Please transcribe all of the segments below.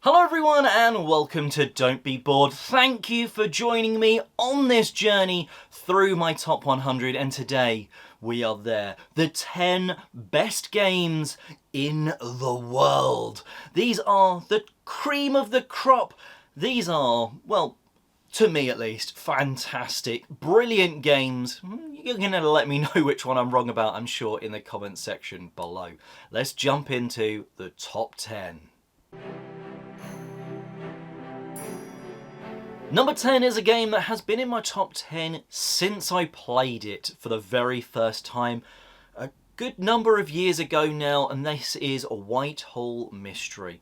Hello everyone and welcome to Don't Be Bored. Thank you for joining me on this journey through my top 100, and today we are there. The 10 best games in the world. These are the cream of the crop. These are, well, to me at least, fantastic, brilliant games. You're going to let me know which one I'm wrong about, I'm sure, in the comments section below. Let's jump into the top 10. Number 10 is a game that has been in my top 10 since I played it for the very first time a good number of years ago now, and this is Whitehall Mystery.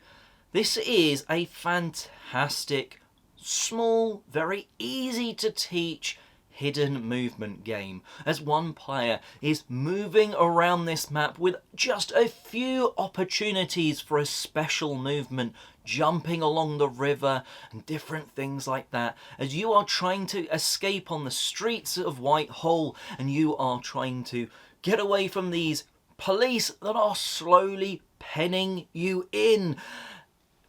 This is a fantastic, small, very easy to teach hidden movement game, as one player is moving around this map with just a few opportunities for a special movement, jumping along the river and different things like that, as you are trying to escape on the streets of Whitehall and you are trying to get away from these police that are slowly penning you in.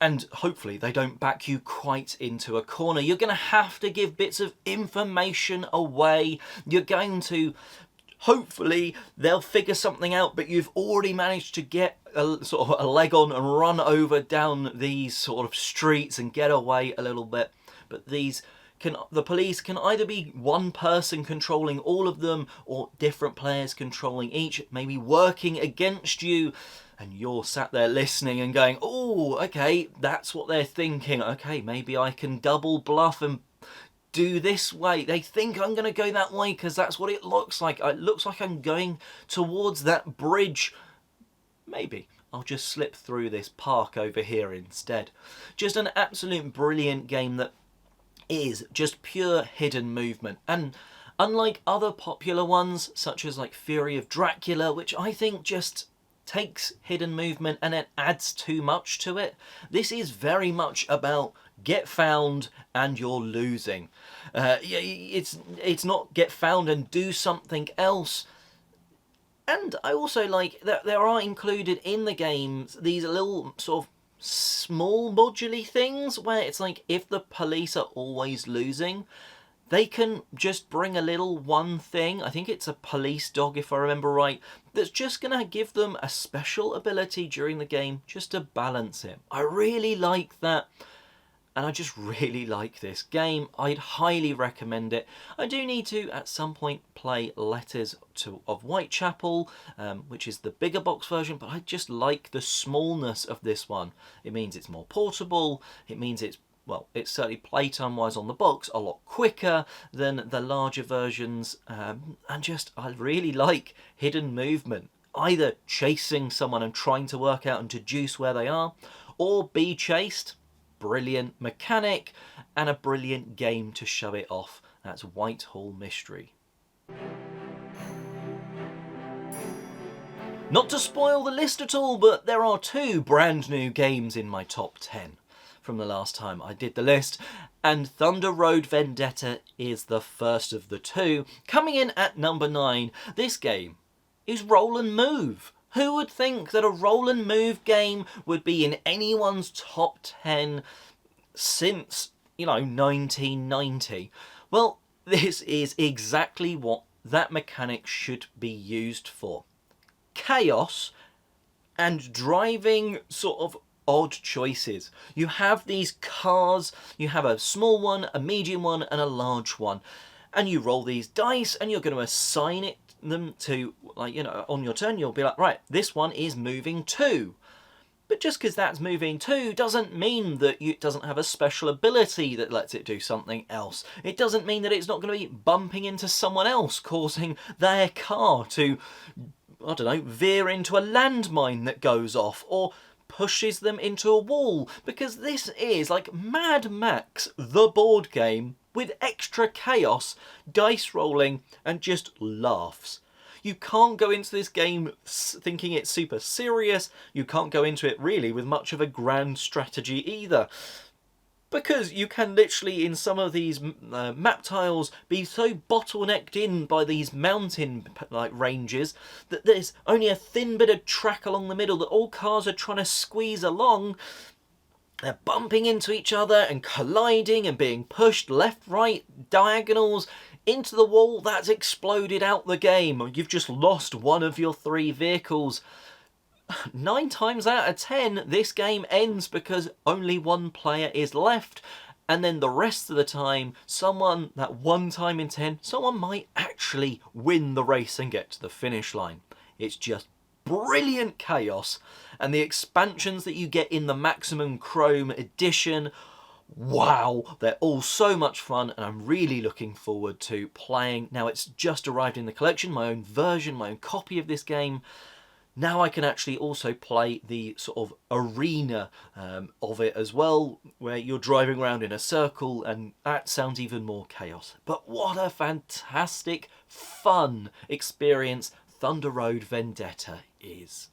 And hopefully they don't back you quite into a corner. You're going to have to give bits of information away. You're going to, hopefully, they'll figure something out, but you've already managed to get a sort of a leg on and run over down these sort of streets and get away a little bit. But the police can either be one person controlling all of them or different players controlling each, maybe working against you. And you're sat there listening and going, oh, okay, that's what they're thinking. Okay, maybe I can double bluff and do this way. They think I'm going to go that way because that's what it looks like. It looks like I'm going towards that bridge. Maybe I'll just slip through this park over here instead. Just an absolute brilliant game that is just pure hidden movement. And unlike other popular ones, such as like Fury of Dracula, which I think just takes hidden movement and it adds too much to it, this is very much about get found and you're losing. It's not get found and do something else. And I also like that there are included in the games these little sort of small modular things where it's like if the police are always losing, they can just bring a little one thing, I think it's a police dog if I remember right, that's just going to give them a special ability during the game just to balance it. I really like that, and I just really like this game. I'd highly recommend it. I do need to at some point play Letters of Whitechapel, which is the bigger box version, but I just like the smallness of this one. It means it's more portable, it means it's certainly playtime-wise on the box a lot quicker than the larger versions, and I really like hidden movement. Either chasing someone and trying to work out and deduce where they are, or be chased. Brilliant mechanic and a brilliant game to show it off. That's Whitehall Mystery. Not to spoil the list at all, but there are two brand new games in my top 10. From the last time I did the list, and Thunder Road Vendetta is the first of the two. Coming in at number 9, this game is Roll and Move. Who would think that a roll and move game would be in anyone's top 10 since, 1990? Well, this is exactly what that mechanic should be used for. Chaos and driving sort of odd choices. You have these cars, you have a small one, a medium one and a large one, and you roll these dice and you're going to assign them to, on your turn you'll be like, right, this one is moving 2. But just because that's moving 2 doesn't mean that it doesn't have a special ability that lets it do something else. It doesn't mean that it's not going to be bumping into someone else, causing their car to, veer into a landmine that goes off, or pushes them into a wall, because this is like Mad Max, the board game, with extra chaos, dice rolling, and just laughs. You can't go into this game thinking it's super serious. You can't go into it really with much of a grand strategy either. Because you can literally, in some of these map tiles, be so bottlenecked in by these mountain ranges that there's only a thin bit of track along the middle that all cars are trying to squeeze along. They're bumping into each other and colliding and being pushed left, right, diagonals into the wall that's exploded out the game. You've just lost one of your 3 vehicles. 9 times out of 10, this game ends because only one player is left. And then the rest of the time, that 1 time in 10, someone might actually win the race and get to the finish line. It's just brilliant chaos. And the expansions that you get in the Maximum Chrome edition, wow, they're all so much fun, and I'm really looking forward to playing. Now it's just arrived in the collection, my own version, my own copy of this game. Now I can actually also play the sort of arena of it as well, where you're driving around in a circle, and that sounds even more chaos. But what a fantastic, fun experience Thunder Road Vendetta is.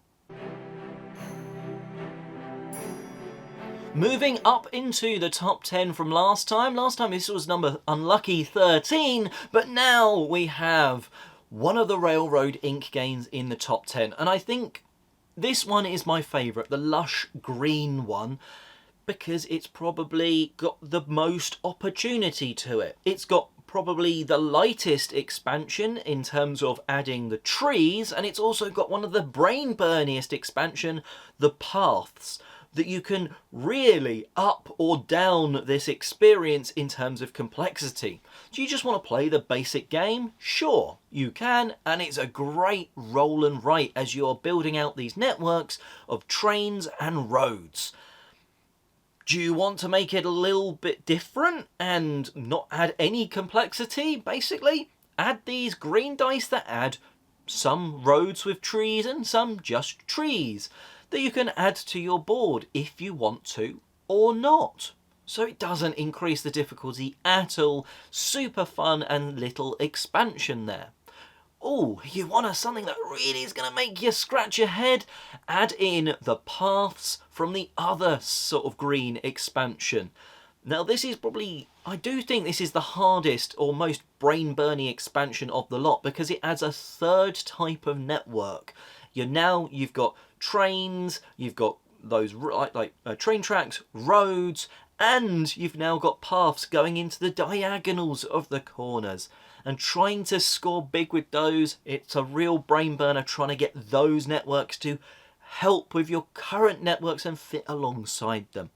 Moving up into the top 10 from last time. Last time this was number unlucky 13, but now we have one of the Railroad Inc. games in the top 10. And I think this one is my favourite, the lush green one, because it's probably got the most opportunity to it. It's got probably the lightest expansion in terms of adding the trees, and it's also got one of the brain burniest expansion, the paths, that you can really up or down this experience in terms of complexity. Do you just want to play the basic game? Sure, you can, and it's a great roll and write as you're building out these networks of trains and roads. Do you want to make it a little bit different and not add any complexity? Basically, add these green dice that add some roads with trees and some just trees that you can add to your board if you want to or not. So it doesn't increase the difficulty at all. Super fun and little expansion there. Oh, you want something that really is going to make you scratch your head? Add in the paths from the other sort of green expansion. Now this is probably, I do think this is the hardest or most brain-burning expansion of the lot, because it adds a 3rd type of network. You've got trains, you've got those train tracks, roads, and you've now got paths going into the diagonals of the corners. And trying to score big with those, it's a real brain burner trying to get those networks to help with your current networks and fit alongside them.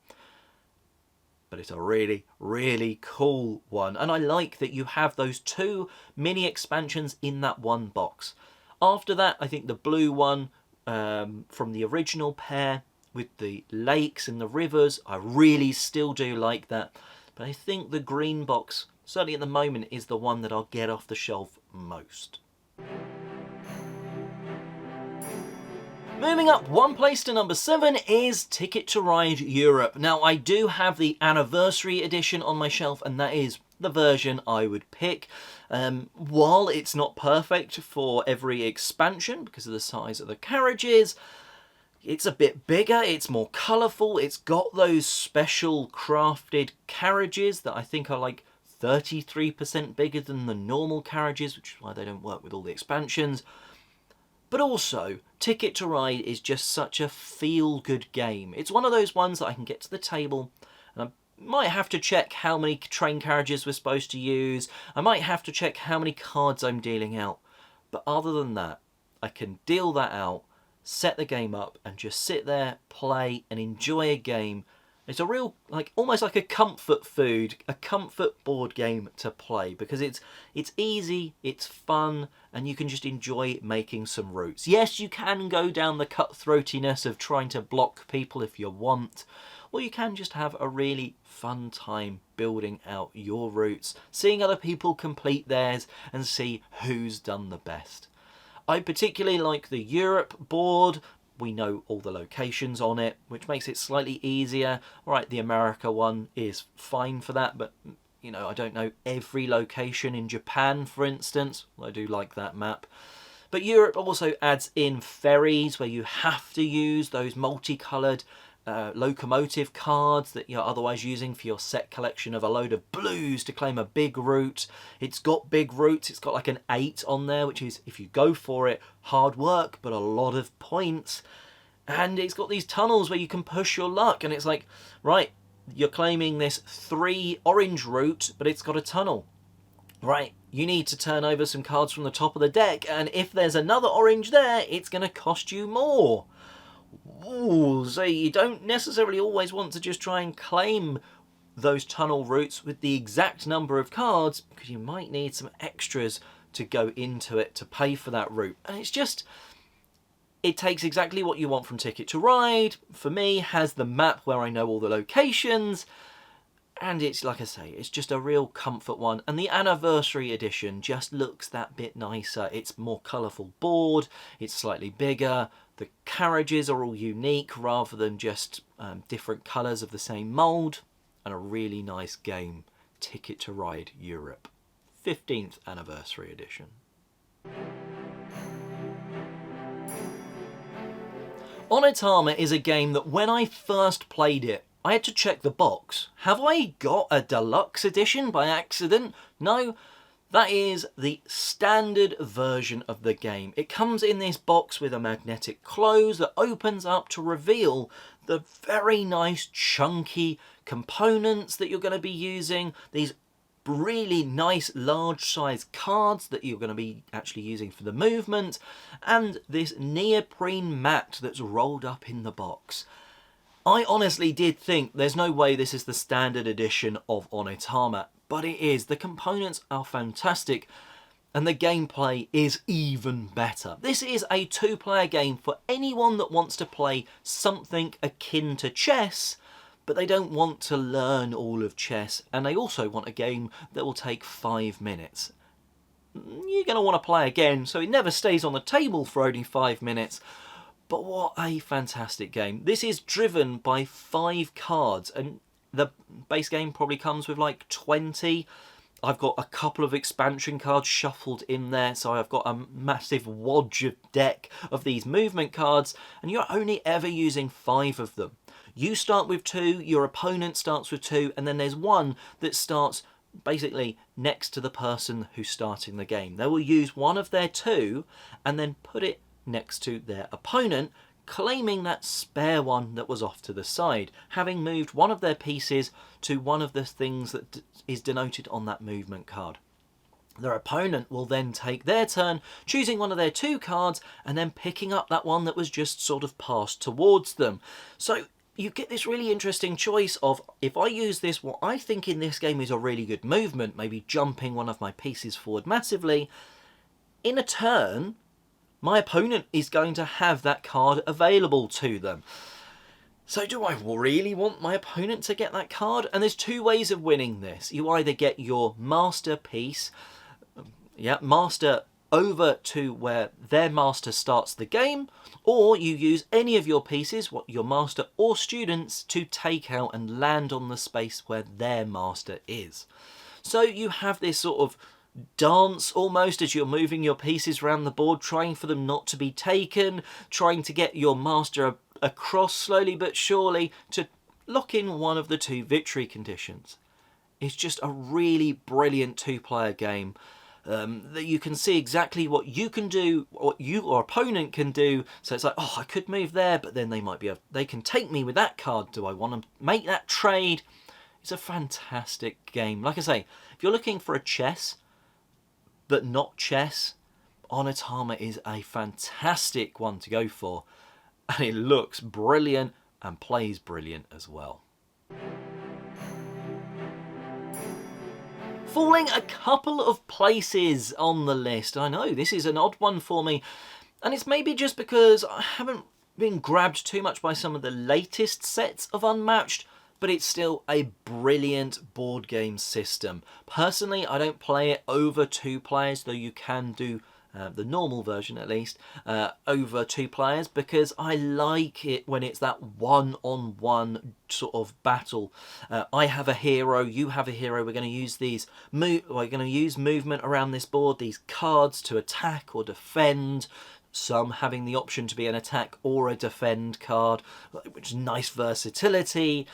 But it's a really, really cool one. And I like that you have those 2 mini expansions in that one box. After that, I think the blue one from the original pair with the lakes and the rivers, I really still do like that. But I think the green box, certainly at the moment, is the one that I'll get off the shelf most. Moving up 1 place to number 7 is Ticket to Ride Europe. Now I do have the anniversary edition on my shelf, and that is the version I would pick. While it's not perfect for every expansion because of the size of the carriages, it's a bit bigger, it's more colourful, it's got those special crafted carriages that I think are like 33% bigger than the normal carriages, which is why they don't work with all the expansions. But also, Ticket to Ride is just such a feel-good game. It's one of those ones that I can get to the table, and I might have to check how many train carriages we're supposed to use. I might have to check how many cards I'm dealing out. But other than that, I can deal that out, set the game up, and just sit there, play, and enjoy a game. It's a real, almost like a comfort food, a comfort board game to play, because it's easy, it's fun, and you can just enjoy making some routes. Yes, you can go down the cutthroatiness of trying to block people if you want, or you can just have a really fun time building out your routes, seeing other people complete theirs, and see who's done the best. I particularly like the Europe board. We know all the locations on it, which makes it slightly easier. All right, the America one is fine for that, but you know, I don't know every location in Japan, for instance. I do like that map. But Europe also adds in ferries, where you have to use those multicoloured locomotive cards that you're otherwise using for your set collection of a load of blues to claim a big route. It's got big routes. It's got like an 8 on there, which is, if you go for it, hard work, but a lot of points. And it's got these tunnels where you can push your luck, and it's like, right, you're claiming this 3 orange route, but it's got a tunnel. Right, you need to turn over some cards from the top of the deck, and if there's another orange there, it's going to cost you more. Ooh, so you don't necessarily always want to just try and claim those tunnel routes with the exact number of cards, because you might need some extras to go into it to pay for that route. And it's just, it takes exactly what you want from Ticket to Ride. For me, has the map where I know all the locations, and it's, like I say, it's just a real comfort one. And the Anniversary Edition just looks that bit nicer. It's more colourful board, it's slightly bigger, the carriages are all unique rather than just different colours of the same mould, and a really nice game. Ticket to Ride Europe, 15th Anniversary Edition. Onitama is a game that when I first played it, I had to check the box. Have I got a deluxe edition by accident? No, that is the standard version of the game. It comes in this box with a magnetic close that opens up to reveal the very nice chunky components that you're going to be using, these really nice large size cards that you're going to be actually using for the movement, and this neoprene mat that's rolled up in the box. I honestly did think there's no way this is the standard edition of Onitama, but it is. The components are fantastic and the gameplay is even better. This is a 2-player game for anyone that wants to play something akin to chess, but they don't want to learn all of chess, and they also want a game that will take 5 minutes. You're going to want to play again, so it never stays on the table for only 5 minutes. But what a fantastic game. This is driven by 5 cards, and the base game probably comes with like 20. I've got a couple of expansion cards shuffled in there, so I've got a massive wodge of deck of these movement cards, and you're only ever using 5 of them. You start with 2, your opponent starts with 2, and then there's one that starts basically next to the person who's starting the game. They will use one of their 2 and then put it next to their opponent, claiming that spare one that was off to the side, having moved one of their pieces to one of the things that is denoted on that movement card. Their opponent will then take their turn, choosing one of their 2 cards and then picking up that one that was just sort of passed towards them. So you get this really interesting choice of, if I use this, what I think in this game is a really good movement, maybe jumping one of my pieces forward massively, in a turn, my opponent is going to have that card available to them. So do I really want my opponent to get that card? And there's 2 ways of winning this. You either get your master piece, master over to where their master starts the game, or you use any of your pieces, your master or students, to take out and land on the space where their master is. So you have this sort of dance almost as you're moving your pieces around the board, trying for them not to be taken, trying to get your master across slowly but surely to lock in one of the 2 victory conditions. It's just a really brilliant 2-player game. That you can see exactly what you can do, what your opponent can do. So it's like, oh, I could move there, but then they can take me with that card. Do I want to make that trade? It's a fantastic game. Like I say, if you're looking for a chess, but not chess, Onitama is a fantastic one to go for. And it looks brilliant and plays brilliant as well. Falling a couple of places on the list. I know, this is an odd one for me. And it's maybe just because I haven't been grabbed too much by some of the latest sets of Unmatched, but it's still a brilliant board game system. Personally, I don't play it over 2 players, though you can do the normal version at least, over 2 players, because I like it when it's that one-on-one sort of battle. I have a hero, you have a hero, we're going to use movement around this board, these cards to attack or defend, some having the option to be an attack or a defend card, which is nice versatility.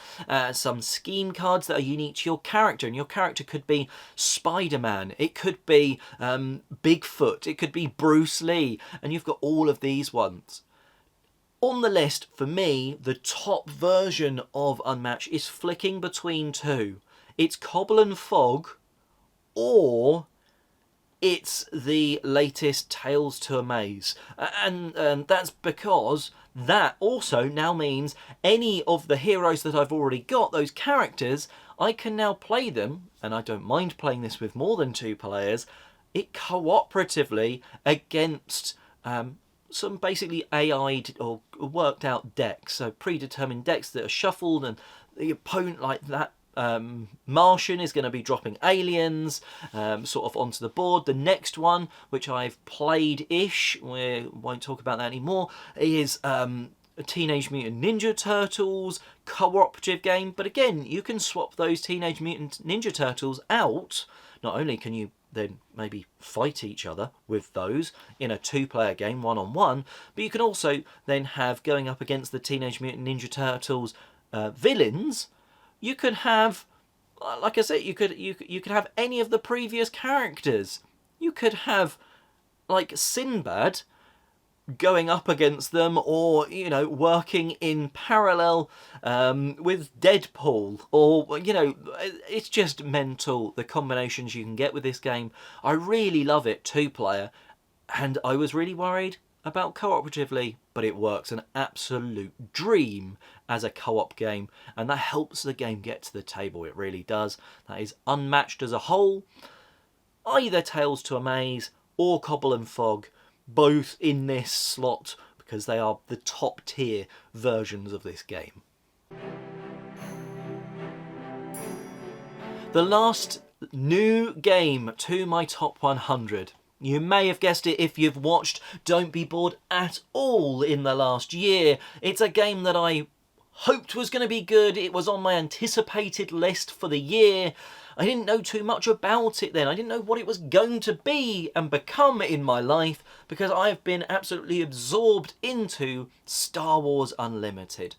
Some scheme cards that are unique to your character, and your character could be Spider-Man, it could be Bigfoot, it could be Bruce Lee, and you've got all of these ones. On the list, for me, the top version of Unmatched is flicking between two. It's Cobble and Fog, or it's the latest Tales to Amaze. And that's because that also now means any of the heroes that I've already got, those characters, I can now play them, and I don't mind playing this with more than 2 players, it cooperatively against some basically AI'd or worked out decks, so predetermined decks that are shuffled, and the opponent like that Martian is going to be dropping aliens sort of onto the board. The next one, which I've played-ish, we won't talk about that anymore, is Teenage Mutant Ninja Turtles, cooperative game, but again, you can swap those Teenage Mutant Ninja Turtles out. Not only can you then maybe fight each other with those in a 2-player game, one-on-one, but you can also then have, going up against the Teenage Mutant Ninja Turtles villains, you could have, like I said, you could have any of the previous characters. You could have, like, Sinbad going up against them, or, you know, working in parallel with Deadpool, or, you know, it's just mental, the combinations you can get with this game. I really love it 2-player, and I was really worried about cooperatively, but it works an absolute dream as a co-op game, and that helps the game get to the table. It really does. That is Unmatched as a whole, either Tales to Amaze or Cobble and Fog, both in this slot because they are the top tier versions of this game. The last new game to my top 100. You may have guessed it if you've watched Don't Be Bored at all in the last year. It's a game that I hoped was going to be good. It was on my anticipated list for the year. I didn't know too much about it then. I didn't know what it was going to be and become in my life, because I've been absolutely absorbed into Star Wars Unlimited.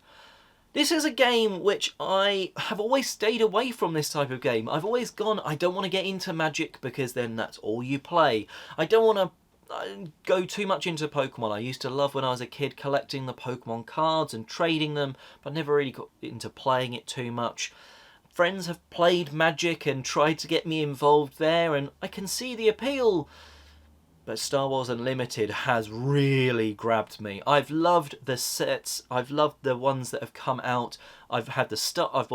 This is a game which I have always stayed away from, this type of game. I've always gone, I don't want to get into Magic because then that's all you play. I don't want to go too much into Pokemon. I used to love, when I was a kid, collecting the Pokemon cards and trading them, but never really got into playing it too much. Friends have played Magic and tried to get me involved there, and I can see the appeal. But Star Wars Unlimited has really grabbed me. I've loved the sets. I've loved the ones that have come out. I've bought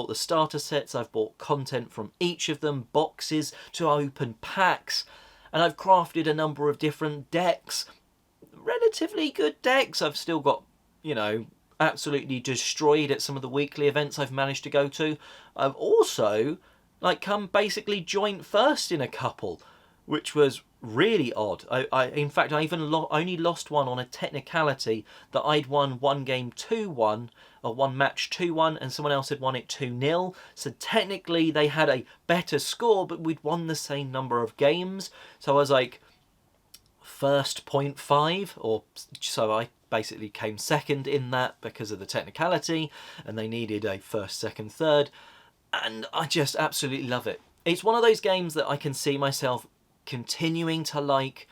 the starter sets. I've bought content from each of them, boxes to open packs, and I've crafted a number of different decks. Relatively good decks. I've still got, you know, absolutely destroyed at some of the weekly events I've managed to go to. I've also, like, come basically joint first in a couple, which was really odd. In fact, I even only lost one on a technicality, that I'd won one game 2-1, or one match 2-1, and someone else had won it 2-0. So technically they had a better score, but we'd won the same number of games. So I was like first 0.5, or so I basically came second in that because of the technicality, and they needed a first, second, third, and I just absolutely love it. It's one of those games that I can see myself continuing to like,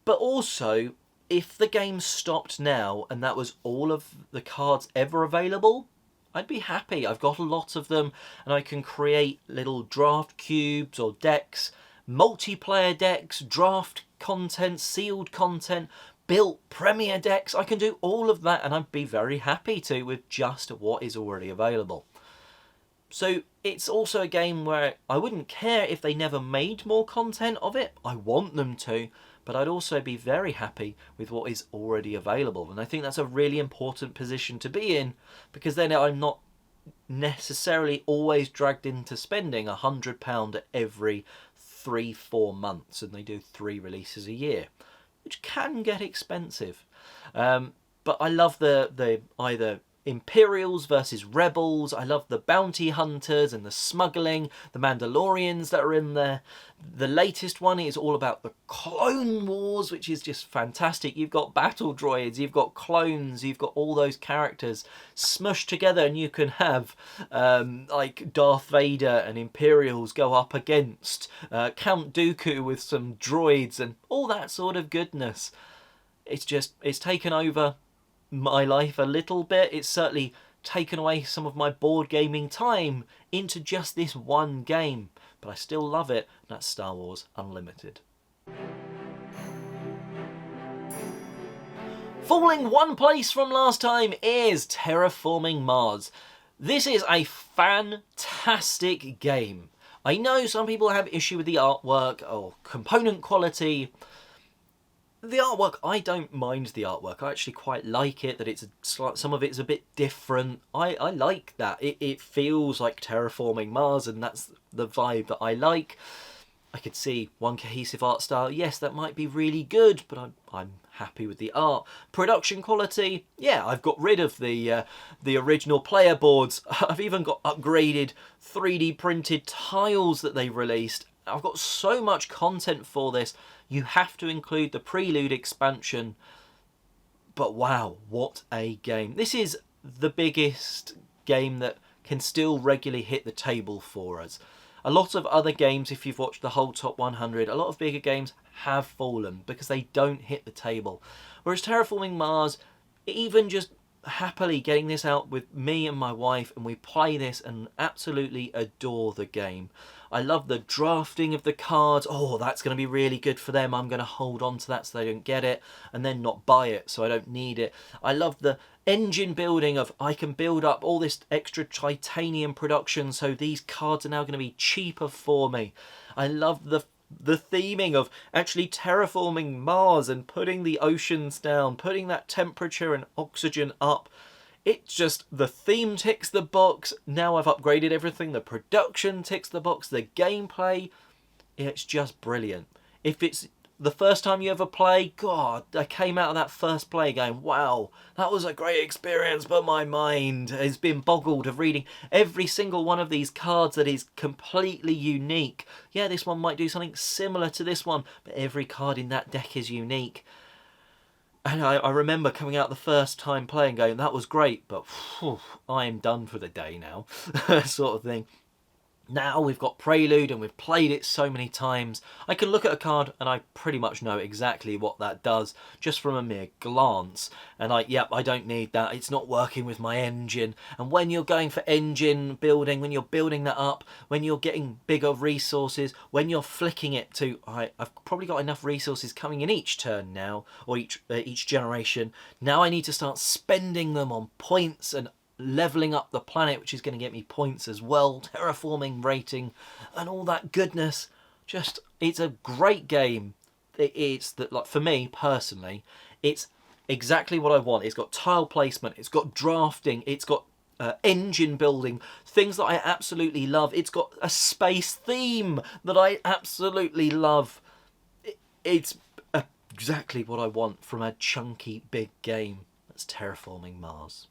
but also, if the game stopped now and that was all of the cards ever available, I'd be happy. I've got a lot of them, and I can create little draft cubes or decks, multiplayer decks, draft content, sealed content, built premier decks. I can do all of that, and I'd be very happy to with just what is already available. So it's also a game where I wouldn't care if they never made more content of it. I want them to, but I'd also be very happy with what is already available. And I think that's a really important position to be in, because then I'm not necessarily always dragged into spending £100 every 3-4 months, and they do 3 releases a year, which can get expensive. But I love the either Imperials versus Rebels. I love the bounty hunters and the smuggling, the Mandalorians that are in there. The latest one is all about the Clone Wars, which is just fantastic. You've got battle droids, you've got clones, you've got all those characters smushed together, and you can have like Darth Vader and Imperials go up against Count Dooku with some droids and all that sort of goodness. It's taken over my life a little bit. It's certainly taken away some of my board gaming time into just this one game, but I still love it. That's Star Wars Unlimited. Falling one place from last time is Terraforming Mars. This is a fantastic game. I know some people have issue with the artwork or component quality. The artwork, I don't mind the artwork. I actually quite like it, that some of it's a bit different. I like that. It feels like Terraforming Mars, and that's the vibe that I like. I could see one cohesive art style. Yes, that might be really good, but I'm happy with the art. Production quality, yeah, I've got rid of the original player boards. I've even got upgraded 3D printed tiles that they released. I've got so much content for this. You have to include the Prelude expansion. But wow, what a game. This is the biggest game that can still regularly hit the table for us. A lot of other games, if you've watched the whole top 100, a lot of bigger games have fallen because they don't hit the table. Whereas Terraforming Mars, even just happily getting this out with me and my wife, and we play this and absolutely adore the game. I love the drafting of the cards. Oh, that's going to be really good for them. I'm going to hold on to that so they don't get it and then not buy it so I don't need it. I love the engine building of I can build up all this extra titanium production so these cards are now going to be cheaper for me. I love the theming of actually terraforming Mars and putting the oceans down, putting that temperature and oxygen up. It's just, the theme ticks the box. Now I've upgraded everything. The production ticks the box. The gameplay, it's just brilliant. If it's the first time you ever play, God, I came out of that first play going, wow, that was a great experience, but my mind has been boggled of reading every single one of these cards that is completely unique. Yeah, this one might do something similar to this one, but every card in that deck is unique. And I remember coming out the first time playing going, that was great, but whew, I am done for the day now, sort of thing. Now we've got Prelude and we've played it so many times, I can look at a card and I pretty much know exactly what that does just from a mere glance. And I don't need that, it's not working with my engine. And when you're going for engine building, when you're building that up, when you're getting bigger resources, when you're flicking it to, I've probably got enough resources coming in each turn now, or each generation. Now I need to start spending them on points and leveling up the planet, which is going to get me points as well, terraforming rating and all that goodness. Just, it's a great game. It's that, like, for me personally, it's exactly what I want. It's got tile placement, it's got drafting, it's got engine building, things that I absolutely love. It's got a space theme that I absolutely love. It's exactly what I want from a chunky big game. That's Terraforming Mars.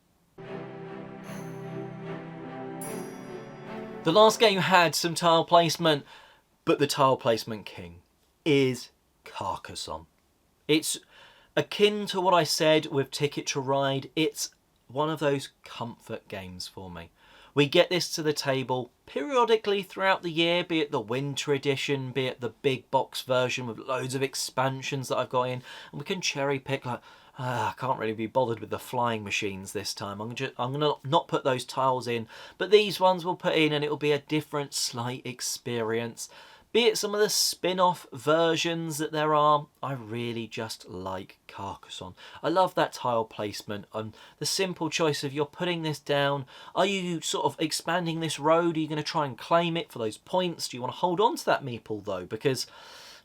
The last game had some tile placement, but the tile placement king is Carcassonne. It's akin to what I said with Ticket to Ride. It's one of those comfort games for me. We get this to the table periodically throughout the year, be it the winter edition, be it the big box version with loads of expansions that I've got in, and we can cherry pick like, I can't really be bothered with the flying machines this time. I'm going to not put those tiles in, but these ones we'll put in and it'll be a different slight experience. Be it some of the spin-off versions that there are, I really just like Carcassonne. I love that tile placement and the simple choice of you're putting this down. Are you sort of expanding this road? Are you going to try and claim it for those points? Do you want to hold on to that meeple though? Because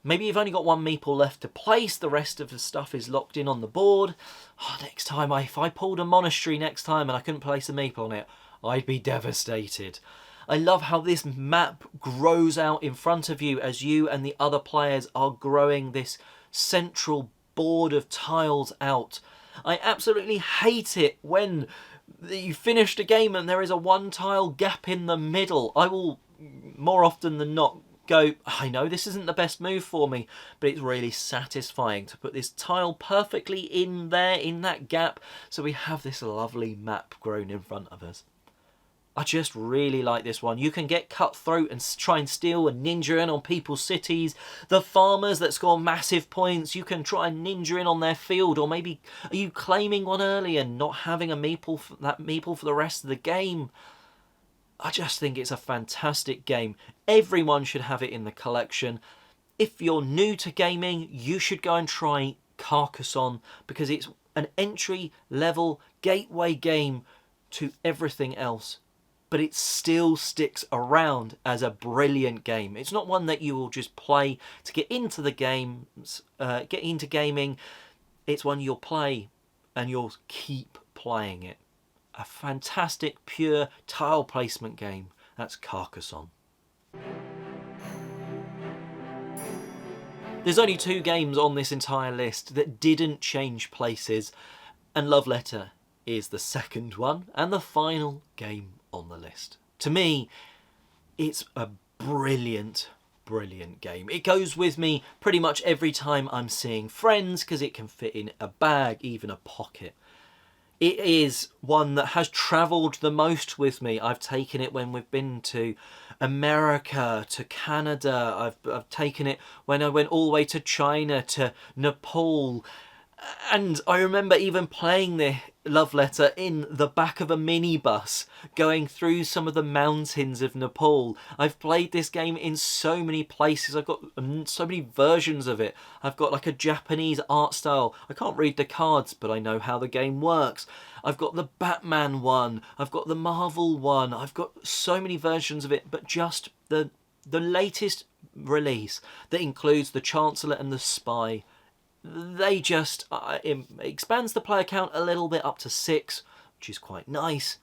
maybe you've only got one meeple left to place, the rest of the stuff is locked in on the board. Oh, next time, if I pulled a monastery next time and I couldn't place a meeple on it, I'd be devastated. I love how this map grows out in front of you as you and the other players are growing this central board of tiles out. I absolutely hate it when you finish the game and there is a one tile gap in the middle. I will, more often than not, go, I know this isn't the best move for me, but it's really satisfying to put this tile perfectly in there, in that gap, so we have this lovely map grown in front of us. I just really like this one. You can get cutthroat and try and steal and ninja in on people's cities. The farmers that score massive points, you can try and ninja in on their field, or maybe are you claiming one early and not having a meeple that meeple for the rest of the game? I just think it's a fantastic game. Everyone should have it in the collection. If you're new to gaming, you should go and try Carcassonne, because it's an entry level gateway game to everything else. But it still sticks around as a brilliant game. It's not one that you will just play to get into the games, get into gaming. It's one you'll play and you'll keep playing it. A fantastic, pure tile placement game. That's Carcassonne. There's only 2 games on this entire list that didn't change places, and Love Letter is the second one and the final game on the list. To me, it's a brilliant game. It goes with me pretty much every time I'm seeing friends because it can fit in a bag, even a pocket. It is one that has travelled the most with me. I've taken it when we've been to America, to Canada. I've taken it when I went all the way to China, to Nepal. And I remember even playing the Love Letter in the back of a minibus, going through some of the mountains of Nepal. I've played this game in so many places. I've got so many versions of it. I've got like a Japanese art style. I can't read the cards, but I know how the game works. I've got the Batman one. I've got the Marvel one. I've got so many versions of it, but just the latest release that includes the Chancellor and the Spy. They just it expands the player count a little bit up to 6, which is quite nice.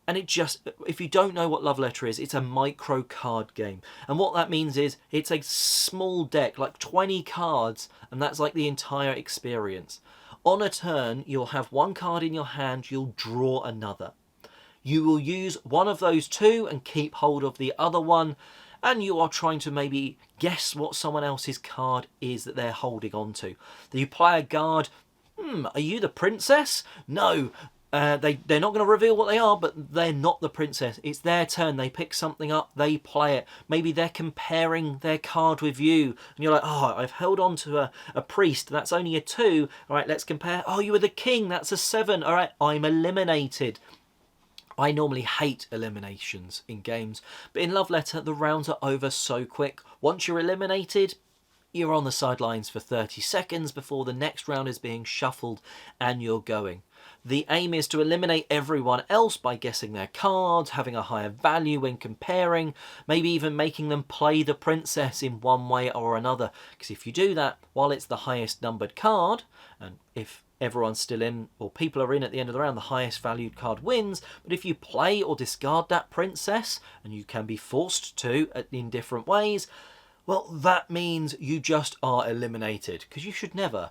And it just, if you don't know what Love Letter is, it's a micro card game. And what that means is it's a small deck, like 20 cards, and that's like the entire experience. On a turn, you'll have 1 card in your hand, you'll draw another. You will use one of those 2 and keep hold of the other one. And you are trying to maybe guess what someone else's card is that they're holding on to. You play a guard. Are you the princess? No. They're not going to reveal what they are, but they're not the princess. It's their turn. They pick something up. They play it. Maybe they're comparing their card with you. And you're like, oh, I've held on to a priest. That's only a 2. All right, let's compare. Oh, you were the king. That's a 7. All right, I'm eliminated. I normally hate eliminations in games, but in Love Letter, the rounds are over so quick. Once you're eliminated, you're on the sidelines for 30 seconds before the next round is being shuffled and you're going. The aim is to eliminate everyone else by guessing their cards, having a higher value when comparing, maybe even making them play the princess in one way or another. Because if you do that, while it's the highest numbered card, and if everyone's still in, or people are in at the end of the round, the highest valued card wins. But if you play or discard that princess, and you can be forced to in different ways, well, that means you just are eliminated. Because you should never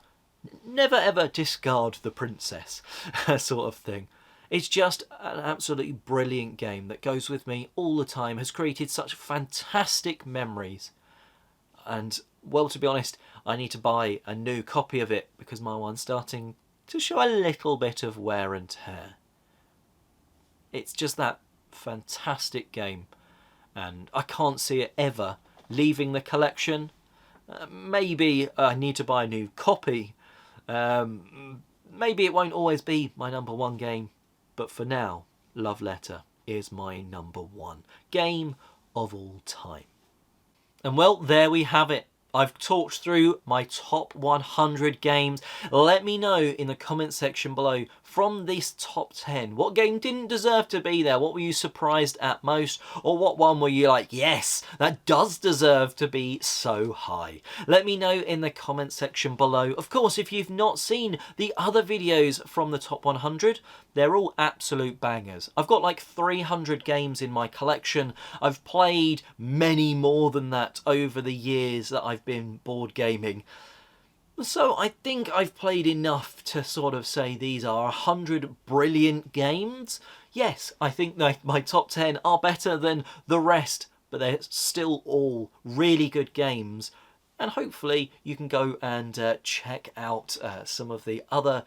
ever discard the princess, sort of thing. It's just an absolutely brilliant game that goes with me all the time, has created such fantastic memories. And, well, to be honest, I need to buy a new copy of it because my one's starting to show a little bit of wear and tear. It's just that fantastic game, and I can't see it ever leaving the collection. Maybe I need to buy a new copy. Maybe it won't always be my number 1 game, but for now, Love Letter is my number 1 game of all time. And well, there we have it. I've talked through my top 100 games. Let me know in the comment section below, from this top 10, what game didn't deserve to be there? What were you surprised at most? Or what one were you like, yes, that does deserve to be so high? Let me know in the comment section below. Of course, if you've not seen the other videos from the top 100, they're all absolute bangers. I've got like 300 games in my collection. I've played many more than that over the years that I've been board gaming. So I think I've played enough to sort of say these are 100 brilliant games. Yes, I think that my top 10 are better than the rest, but they're still all really good games. And hopefully you can go and check out some of the other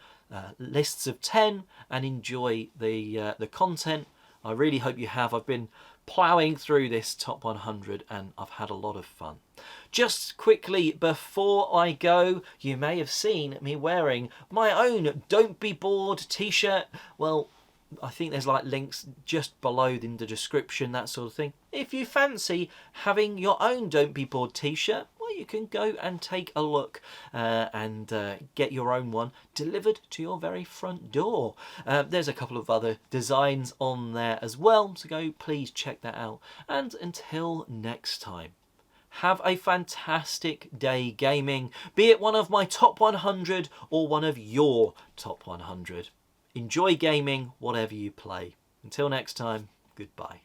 lists of 10 and enjoy the content I really hope you have. I've been ploughing through this top 100 and I've had a lot of fun. Just quickly before I go, you may have seen me wearing my own Don't Be Bored t-shirt. Well, I think there's like links just below in the description, that sort of thing. If you fancy having your own Don't Be Bored t-shirt, well, you can go and take a look and get your own one delivered to your very front door. There's a couple of other designs on there as well, so go please check that out. And until next time, have a fantastic day gaming, be it one of my top 100 or one of your top 100. Enjoy gaming, whatever you play. Until next time, goodbye.